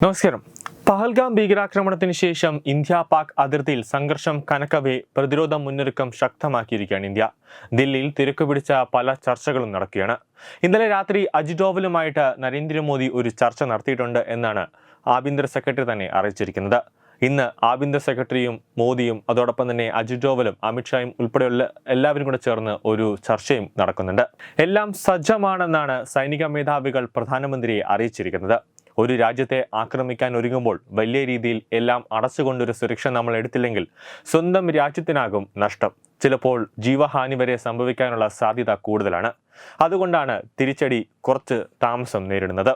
നമസ്കാരം. പഹൽഗാം ഭീകരാക്രമണത്തിന് ശേഷം ഇന്ത്യ പാക് അതിർത്തിയിൽ സംഘർഷം കനക്കവേ പ്രതിരോധ മുന്നൊരുക്കം ശക്തമാക്കിയിരിക്കുകയാണ് ഇന്ത്യ. ദില്ലിയിൽ തിരക്കുപിടിച്ച പല ചർച്ചകളും നടക്കുകയാണ്. ഇന്നലെ രാത്രി അജിത് ഡോവലുമായിട്ട് നരേന്ദ്രമോദി ഒരു ചർച്ച നടത്തിയിട്ടുണ്ട് എന്നാണ് ആഭ്യന്തര സെക്രട്ടറി തന്നെ അറിയിച്ചിരിക്കുന്നത്. ഇന്ന് ആഭ്യന്തര സെക്രട്ടറിയും മോദിയും അതോടൊപ്പം തന്നെ അജിത് ഡോവലും അമിത്ഷായും ഉൾപ്പെടെയുള്ള എല്ലാവരും കൂടെ ചേർന്ന് ഒരു ചർച്ചയും നടക്കുന്നുണ്ട്. എല്ലാം സജ്ജമാണെന്നാണ് സൈനിക മേധാവികൾ പ്രധാനമന്ത്രിയെ അറിയിച്ചിരിക്കുന്നത്. ഒരു രാജ്യത്തെ ആക്രമിക്കാൻ ഒരുങ്ങുമ്പോൾ വലിയ രീതിയിൽ എല്ലാം അടച്ചുകൊണ്ടൊരു സുരക്ഷ നമ്മൾ എടുത്തില്ലെങ്കിൽ സ്വന്തം രാജ്യത്തിനാകും നഷ്ടം. ചിലപ്പോൾ ജീവഹാനി വരെ സംഭവിക്കാനുള്ള സാധ്യത കൂടുതലാണ്. അതുകൊണ്ടാണ് തിരിച്ചടി കുറച്ച് താമസം നേരിടുന്നത്.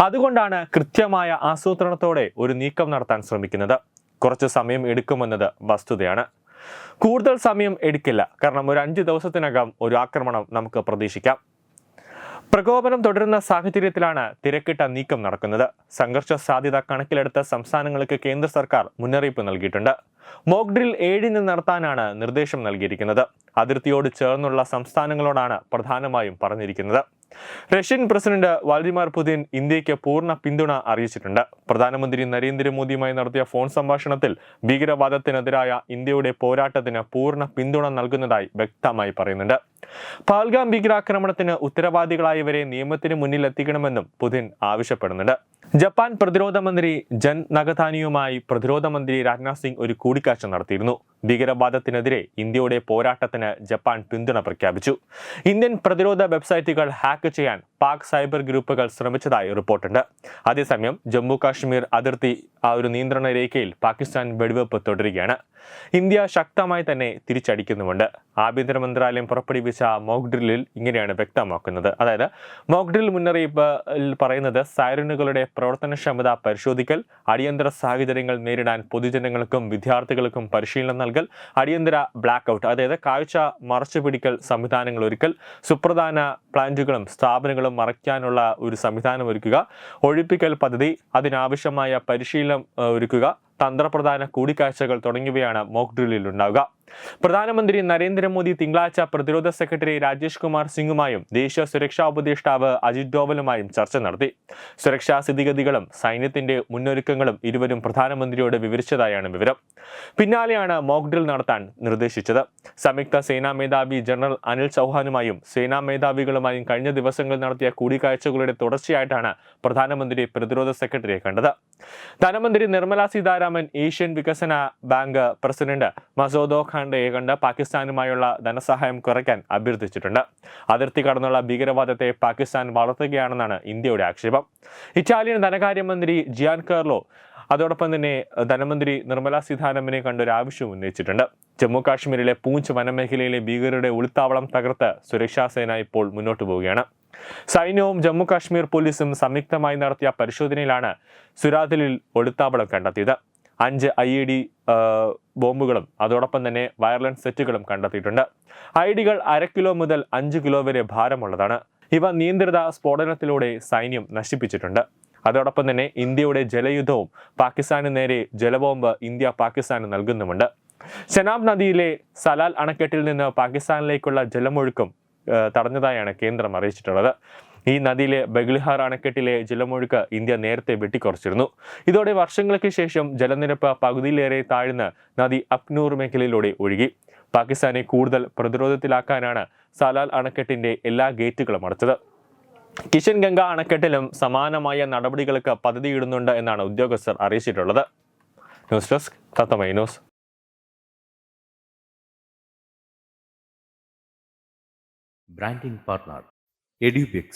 അതുകൊണ്ടാണ് കൃത്യമായ ആസൂത്രണത്തോടെ ഒരു നീക്കം നടത്താൻ ശ്രമിക്കുന്നത്. കുറച്ച് സമയം എടുക്കുമെന്നത് വസ്തുതയാണ്. കൂടുതൽ സമയം എടുക്കില്ല. കാരണം ഒരു 5 ദിവസത്തിനകം ഒരു ആക്രമണം നമുക്ക് പ്രതീക്ഷിക്കാം. പ്രകോപനം തുടരുന്ന സാഹചര്യത്തിലാണ് തിരക്കിട്ട നീക്കം നടക്കുന്നത്. സംഘർഷ സാധ്യത കണക്കിലെടുത്ത സംസ്ഥാനങ്ങൾക്ക് കേന്ദ്ര സർക്കാർ മുന്നറിയിപ്പ് നൽകിയിട്ടുണ്ട്. മോക്ക് ഡ്രിൽ 7 നടത്താനാണ് നിർദ്ദേശം നൽകിയിരിക്കുന്നത്. അതിർത്തിയോട് ചേർന്നുള്ള സംസ്ഥാനങ്ങളോടാണ് പ്രധാനമായും പറഞ്ഞിരിക്കുന്നത്. റഷ്യൻ പ്രസിഡന്റ് വ്ളാഡിമിർ പുതിൻ ഇന്ത്യക്ക് പൂർണ്ണ പിന്തുണ അറിയിച്ചിട്ടുണ്ട്. പ്രധാനമന്ത്രി നരേന്ദ്രമോദിയുമായി നടത്തിയ ഫോൺ സംഭാഷണത്തിൽ ഭീകരവാദത്തിനെതിരായ ഇന്ത്യയുടെ പോരാട്ടത്തിന് പൂർണ്ണ പിന്തുണ നൽകുന്നതായി വ്യക്തമായി പറയുന്നുണ്ട്. പഹൽഗാം ഭീകരാക്രമണത്തിന് ഉത്തരവാദികളായവരെ നിയമത്തിന് മുന്നിൽ എത്തിക്കണമെന്നും പുതിൻ ആവശ്യപ്പെടുന്നുണ്ട്. ജപ്പാൻ പ്രതിരോധ മന്ത്രി ജൻ നഗതാനിയുമായി പ്രതിരോധ മന്ത്രി രാജ്നാഥ് സിംഗ് ഒരു കൂടിക്കാഴ്ച നടത്തിയിരുന്നു. ഭീകരവാദത്തിനെതിരെ ഇന്ത്യയുടെ പോരാട്ടത്തിന് ജപ്പാൻ പിന്തുണ പ്രഖ്യാപിച്ചു. ഇന്ത്യൻ പ്രതിരോധ വെബ്സൈറ്റുകൾ ഹാക്ക് ചെയ്യാൻ പാക് സൈബർ ഗ്രൂപ്പുകൾ ശ്രമിച്ചതായി റിപ്പോർട്ടുണ്ട്. അതേസമയം ജമ്മു കാശ്മീർ അതിർത്തി ഒരു നിയന്ത്രണ രേഖയിൽ പാകിസ്ഥാൻ വെടിവെപ്പ് തുടരുകയാണ്. ഇന്ത്യ ശക്തമായി തന്നെ തിരിച്ചടിക്കുന്നുമുണ്ട്. ആഭ്യന്തര മന്ത്രാലയം പുറപ്പെടുവിച്ച മോക്ക് ഡ്രില്ലിൽ ഇങ്ങനെയാണ് വ്യക്തമാക്കുന്നത്. അതായത് മോക്ക് ഡ്രിൽ മുന്നറിയിപ്പിൽ പറയുന്നത് സൈറനുകളുടെ പ്രവർത്തനക്ഷമത പരിശോധിക്കൽ, അടിയന്തര സാഹചര്യങ്ങൾ നേരിടാൻ പൊതുജനങ്ങൾക്കും വിദ്യാർത്ഥികൾക്കും പരിശീലനം നൽകൽ, അടിയന്തര ബ്ലാക്ക് ഔട്ട് അതായത് കാഴ്ച മറച്ചുപിടിക്കൽ സംവിധാനങ്ങൾ ഒരുക്കൽ, സുപ്രധാന പ്ലാന്റുകളും സ്ഥാപനങ്ങളും മറയ്ക്കാനുള്ള ഒരു സംവിധാനം ഒരുക്കുക, ഒഴിപ്പിക്കൽ പദ്ധതി, അതിനാവശ്യമായ പരിശീലനം ഒരുക്കുക, തന്ത്രപ്രധാന കൂടിക്കാഴ്ചകൾ തുടങ്ങിയവയാണ് മോക്ക് ഡ്രില്ലിൽ ഉണ്ടാവുക. പ്രധാനമന്ത്രി നരേന്ദ്രമോദി തിങ്കളാഴ്ച പ്രതിരോധ സെക്രട്ടറി രാജേഷ് കുമാർ സിംഗുമായും ദേശീയ സുരക്ഷാ ഉപദേഷ്ടാവ് അജിത് ഡോവലുമായും ചർച്ച നടത്തി. സുരക്ഷാ സ്ഥിതിഗതികളും സൈന്യത്തിന്റെ മുന്നൊരുക്കങ്ങളും ഇരുവരും പ്രധാനമന്ത്രിയോട് വിവരിച്ചതായാണ് വിവരം. പിന്നാലെയാണ് മോക്ക് ഡ്രിൽ നടത്താൻ നിർദ്ദേശിച്ചത്. സംയുക്ത സേനാ മേധാവി ജനറൽ അനിൽ ചൗഹാനുമായും സേനാ മേധാവികളുമായും കഴിഞ്ഞ ദിവസങ്ങളിൽ നടത്തിയ കൂടിക്കാഴ്ചകളുടെ തുടർച്ചയായിട്ടാണ് പ്രധാനമന്ത്രി പ്രതിരോധ സെക്രട്ടറിയെ കണ്ടത്. ധനമന്ത്രി നിർമ്മല സീതാരാമൻ ഏഷ്യൻ വികസന ബാങ്ക് പ്രസിഡന്റ് മസോദോ ഖാണ്ടയെ കണ്ട് പാകിസ്ഥാനുമായുള്ള ധനസഹായം കുറയ്ക്കാൻ അഭ്യർത്ഥിച്ചിട്ടുണ്ട്. അതിർത്തി കടന്നുള്ള ഭീകരവാദത്തെ പാകിസ്ഥാൻ വളർത്തുകയാണെന്നാണ് ഇന്ത്യയുടെ ആക്ഷേപം. ഇറ്റാലിയൻ ധനകാര്യമന്ത്രി ജിയാൻ കാർലോ അതോടൊപ്പം തന്നെ ധനമന്ത്രി നിർമ്മല സീതാരാമനെ കണ്ടൊരു ആവശ്യം ഉന്നയിച്ചിട്ടുണ്ട്. ജമ്മു കാശ്മീരിലെ പൂഞ്ച് വനമേഖലയിലെ ഭീകരരുടെ ഒളിത്താവളം തകർത്ത് സുരക്ഷാ സേന ഇപ്പോൾ മുന്നോട്ട് പോവുകയാണ്. സൈന്യവും ജമ്മു കാശ്മീർ പോലീസും സംയുക്തമായി നടത്തിയ പരിശോധനയിലാണ് സുരാദിലിൽ ഒളിത്താവളം കണ്ടെത്തിയത്. 5 IED ബോംബുകളും അതോടൊപ്പം തന്നെ വയർലെസ് സെറ്റുകളും കണ്ടെത്തിയിട്ടുണ്ട്. IEDകൾ 1/2 കിലോ മുതൽ 5 കിലോ വരെ ഭാരമുള്ളതാണ്. ഇവ നിയന്ത്രിത സ്ഫോടനത്തിലൂടെ സൈന്യം നശിപ്പിച്ചിട്ടുണ്ട്. അതോടൊപ്പം തന്നെ ഇന്ത്യയുടെ ജലയുദ്ധവും പാകിസ്ഥാന് നേരെ ജലബോംബ് ഇന്ത്യ പാകിസ്ഥാന് നൽകുന്നുമുണ്ട്. ചെനാബ് നദിയിലെ സലാൽ അണക്കെട്ടിൽ നിന്ന് പാകിസ്ഥാനിലേക്കുള്ള ജലമൊഴുക്കും തടഞ്ഞതായാണ് കേന്ദ്രം അറിയിച്ചിട്ടുള്ളത്. ഈ നദിയിലെ ബഗ്ലിഹാർ അണക്കെട്ടിലെ ജലമൊഴുക്ക് ഇന്ത്യ നേരത്തെ വെട്ടിക്കുറച്ചിരുന്നു. ഇതോടെ വർഷങ്ങൾക്ക് ശേഷം ജലനിരപ്പ് പകുതിയിലേറെ താഴ്ന്ന് നദി അക്നൂർ മേഖലയിലൂടെ ഒഴുകി. പാകിസ്ഥാനെ കൂടുതൽ പ്രതിരോധത്തിലാക്കാനാണ് സലാൽ അണക്കെട്ടിന്റെ എല്ലാ ഗേറ്റുകളും അടച്ചത്. കിഷൻ ഗംഗ അണക്കെട്ടിലും സമാനമായ നടപടികൾക്ക് പദ്ധതിയിടുന്നുണ്ട് എന്നാണ് ഉദ്യോഗസ്ഥർ അറിയിച്ചിട്ടുള്ളത്. News desk Thathamai news. Branding partner EduBix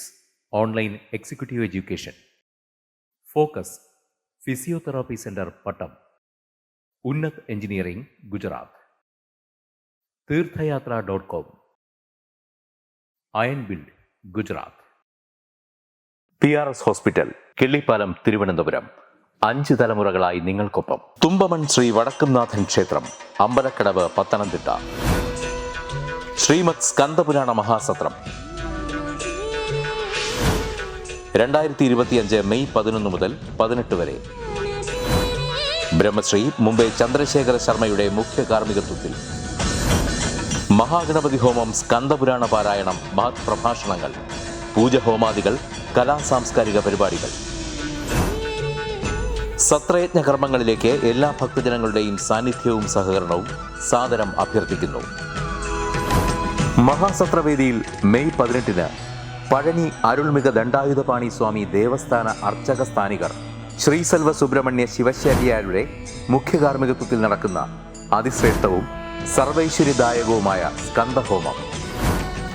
Online Executive Education. Focus Physiotherapy Center Pattam. Unnat Engineering Gujarat. Tirthayatra.com. Iron Build Gujarat. PRS Hospital Killipalam Thiruvananthapuram. 5 തലമുറകളായി നിങ്ങൾക്കൊപ്പം. തുമ്പമൺ ശ്രീ വടക്കുംനാഥൻ ക്ഷേത്രം അമ്പലക്കടവ് പത്തനംതിട്ട. ശ്രീമദ് സ്കന്ദപുരാണ മഹാസത്രം 2025 മെയ് 11 മുതൽ 18 വരെ. ബ്രഹ്മശ്രീ മുംബൈ ചന്ദ്രശേഖര ശർമ്മയുടെ മുഖ്യ കാർമ്മികത്വത്തിൽ മഹാഗണപതി ഹോമം, സ്കന്ദപുരാണ പാരായണം, മഹത് പ്രഭാഷണങ്ങൾ, പൂജഹോമാദികൾ, കലാസാംസ്കാരിക പരിപാടികൾ. സത്രയജ്ഞ കർമ്മങ്ങളിലേക്ക് എല്ലാ ഭക്തജനങ്ങളുടെയും സാന്നിധ്യവും സഹകരണവും സാദരം അഭ്യർത്ഥിക്കുന്നു. മഹാസത്രവേദിയിൽ മെയ് 18-ന് പഴനി അരുൾമിക ദണ്ഡായുധപാണി സ്വാമി ദേവസ്ഥാന അർച്ചക സ്ഥാനികർ ശ്രീസെൽവ സുബ്രഹ്മണ്യ ശിവശാരിയാരുടെ മുഖ്യകാർമ്മികത്വത്തിൽ നടക്കുന്ന അതിശ്രേഷ്ഠവും സർവൈശ്വര്യദായകവുമായ സ്കന്ദഹോമം.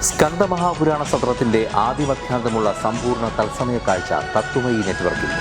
സ്കന്ദമഹാപുരാണ സത്രത്തിന്റെ ആദിമധ്യാന്തമുള്ള സമ്പൂർണ്ണ തത്സമയ കാഴ്ച തത്വമയി നെറ്റ്വർക്കിൽ.